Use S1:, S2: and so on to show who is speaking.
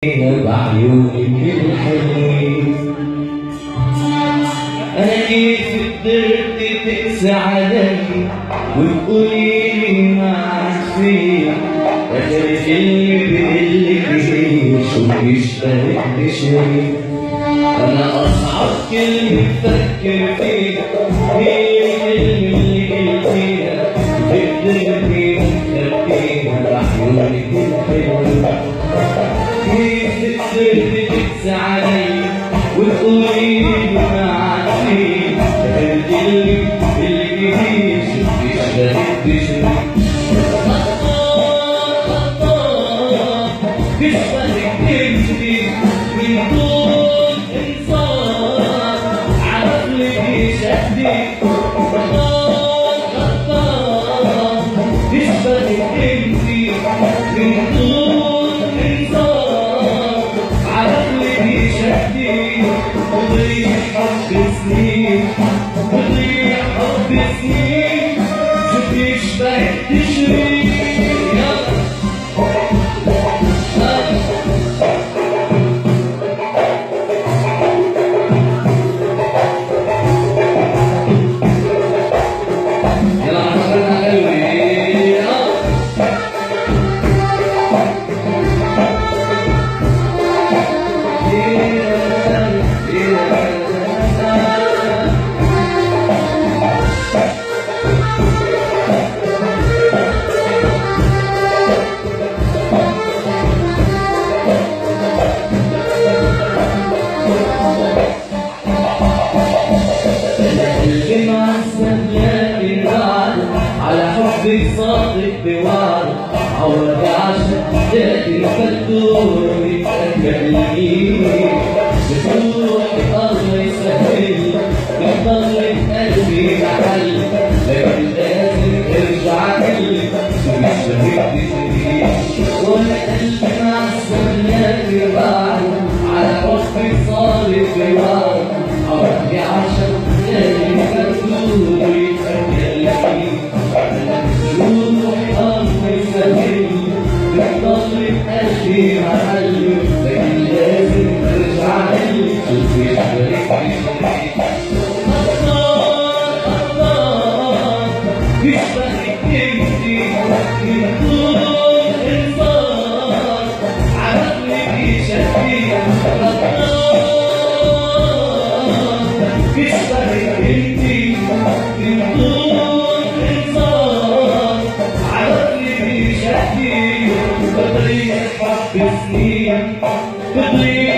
S1: بعيونك الحلوين. أنا كيف قدرت تقسى علي وتقولي ما عارفين آخر اللي بقلك شو بيشبهك بشريك. أنا أصعب كلمة بفكر فيها هي الكلمة اللي قلتيها بقدرتي مخبيها بعيونك الحلوين. كيف قدرت تقسى علي وتقولي ما عارفين آخر اللي بقلك شو بيشبهك بشريك. بيشبهك انتي من دون انصاف عقلك شديد بيشبهك انتي من دون انصاف عقلك شديد. وضيع حب سنين وضيع حب سنين شو بيشبهك تشريك. على حبك صادق بوعد عوض عشق لكن فالدور يتأكلني بتروحي الله يسهل بتضلك قلبي محل لكن لازم ارجع كلك مش بهيك تشريك. وانا قلبي معصب لكن بعد على حبك صادق بوعد عوض عشق لكن فالدور يتأكلني روحي الله يسهل بتضلك قلبي محل لكن لازم ارجع لك شوفي شبهك بشريك. بيشبهك انتي من دون انصاف عقلك شديد بيشبهك انتي من دون انصاف عقلك شديد. بضيع حب سنين بضيع